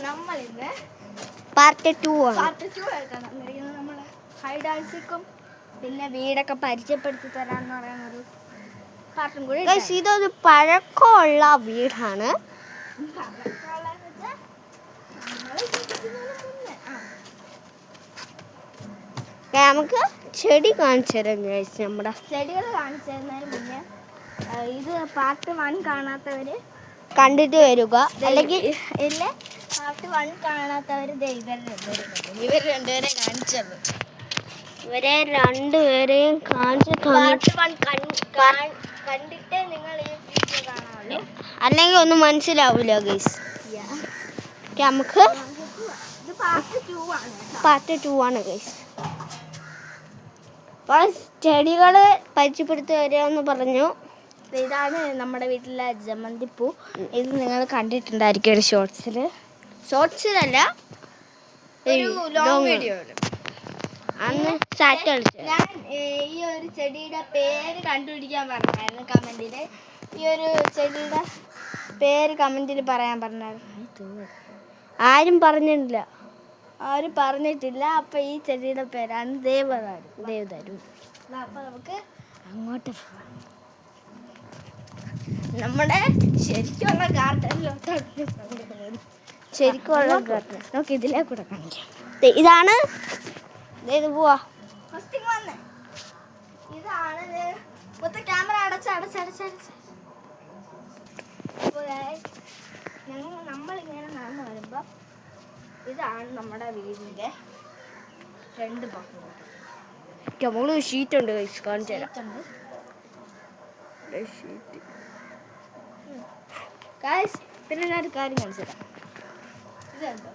നമ്മളിന്ന് പാർട്ട് 2 ആയിട്ടാണ് വന്നിരിക്കുന്നത്. നമ്മൾ ഹൈഡ് ആൻഡ് സീക്കും പിന്നെ വീടൊക്കെ പരിചയപ്പെടുത്തി തരാമെന്ന് പറയുന്നൊരു പാർട്ടും കൂടി. ഇതൊരു പഴക്കമുള്ള വീടാണ്. നമുക്ക് ചെടി കാണിച്ചു തരാം. നമ്മുടെ ചെടികൾ കാണിച്ചു തരുന്നതിന് മുന്നേ ഇത് പാർട്ട് 1 കാണാത്തവർ കണ്ടിട്ട് വരിക. അല്ലെങ്കിൽ ഇല്ല, പാർട്ട് 1 കാണാത്തവർ ഇവർ രണ്ടുപേരെ കാണിച്ചത്. ഇവരെ രണ്ടുപേരെയും കാണിച്ചു പാർട്ട് 1 കണ്ടിട്ടേ നിങ്ങൾ ഈ വീഡിയോ കാണാവുള്ളൂ, അല്ലെങ്കിൽ ഒന്നും മനസ്സിലാവില്ല ഗൈസ്. നമുക്ക് ഇത് പാർട്ട് 2 ആണ് ഗൈസ്. അപ്പോൾ ചെടികൾ പരിചയപ്പെടുത്തി വരികയെന്ന് പറഞ്ഞു. ഇതാണ് നമ്മുടെ വീട്ടിലെ ജമന്തിപ്പൂ. ഇത് നിങ്ങൾ കണ്ടിട്ടുണ്ടായിരിക്കും ഒരു ഷോർട്സിലല്ല, ഒരു ലോങ് വീഡിയോയിൽ. അന്ന് സാറ്റ് കളിച്ചു. ഞാൻ ഈ ഒരു ചെടിയുടെ പേര് കണ്ടുപിടിക്കാൻ പറഞ്ഞായിരുന്നു കമൻറ്റിൽ. ഈ ഒരു ചെടിയുടെ പേര് കമൻറ്റിൽ പറയാൻ പറഞ്ഞായിരുന്നു. ആരും പറഞ്ഞിട്ടില്ല. അപ്പോൾ ഈ ചെടിയുടെ പേരാണ് ദേവദാരു. അപ്പോൾ നമുക്ക് അങ്ങോട്ട് പോകാം, നമ്മുടെ ശരിക്കുള്ള ഗാർഡനിലോട്ടാണ്. ശരിക്കുള്ള ഗാർഡൻ നമുക്ക് ഇതിലേ കൂടെ കാണിക്കാം. ഇതാണ് ഇത് പോവാ. ഇതാണ് മൊത്തം ക്യാമറ അടച്ചടച്ചടച്ച് നമ്മളിങ്ങനെ നടന്നു വരുമ്പോൾ ഇതാണ് നമ്മുടെ വീടിൻ്റെ രണ്ട് ഭാഗം. മുകളിൽ ഷീറ്റ് ഉണ്ട് കാണിച്ചു തരാം. പിന്നെ ഞാനൊരു കാര്യം കാണിച്ചു തരാം. ഇതെന്തോ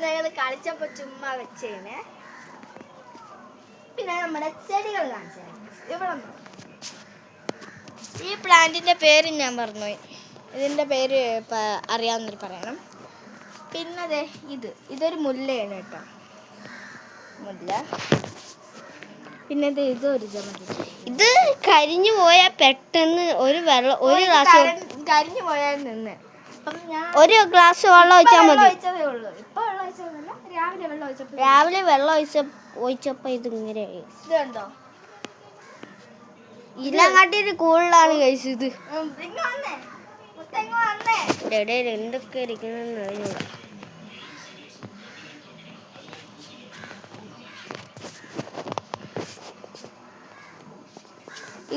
ഞങ്ങൾ കളിച്ചപ്പോൾ ചുമ്മാ വെച്ചേനെ. പിന്നെ നമ്മുടെ ചെടികൾ കാണിച്ചു തരാം. ഇവിടെ ഈ പ്ലാന്റിൻ്റെ പേര് ഞാൻ പറഞ്ഞു. ഇതിൻ്റെ പേര് അറിയാവുന്നവർ പറയണം. പിന്നെ ഇതൊരു മുല്ലയാണ് കേട്ടോ, മുല്ല. പിന്നെ ഇതൊരു ജമന്തി. ഇത് കരിഞ്ഞു പോയാൽ പെട്ടെന്ന് ഒരു ഗ്ലാസ് കരിഞ്ഞു പോയാൽ നിന്ന് ഒരു ഗ്ലാസ് വെള്ളം ഒഴിച്ചാൽ മതി. ഒഴിച്ചതേ ഉള്ളൂ. ഇപ്പൊ വെള്ളം ഒഴിച്ചതല്ല, രാവിലെ വെള്ളം ഒഴിച്ചപ്പോൾ ഇത് ഇങ്ങനെയായി. ഇത് കണ്ടോ, ഇതിനെക്കാട്ടിട്ട് കൂടുതലാണ് കഴിച്ചത്. ഇത് എന്തൊക്കെ ഇരിക്കുന്നെന്ന് അറിഞ്ഞൂടാ.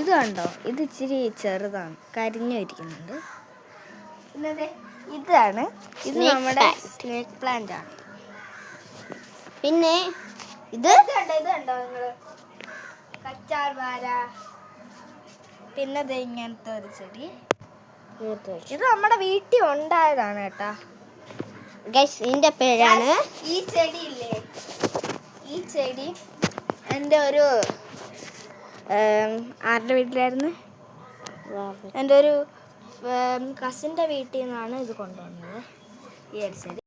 ഇത് കണ്ടോ, ഇത് ഇച്ചിരി ചെറുതാണ്, കരിഞ്ഞു ഇരിക്കുന്നുണ്ട്. പിന്നെ ഇതാണ്, ഇത് നമ്മുടെ സ്നേക്ക് പ്ലാന്റ് ആണ്. പിന്നെ ഇത് കണ്ടോ നിങ്ങള്, കച്ചാർ വാര. പിന്നെ ഇങ്ങനത്തെ ഒരു ചെടി, ഇത് നമ്മുടെ വീട്ടിൽ ഉണ്ടായതാണ് കേട്ടാ ഗൈസ്. ഇതിന്റെ പേരാണ് ഈ ചെടി ഇല്ലേ, ഈ ചെടി എൻ്റെ ഒരു ആരുടെ വീട്ടിലായിരുന്നു, എൻ്റെ ഒരു കസിൻ്റെ വീട്ടിൽ നിന്നാണ് ഇത് കൊണ്ടുവന്നത്. ഈ ഒരു ചെടി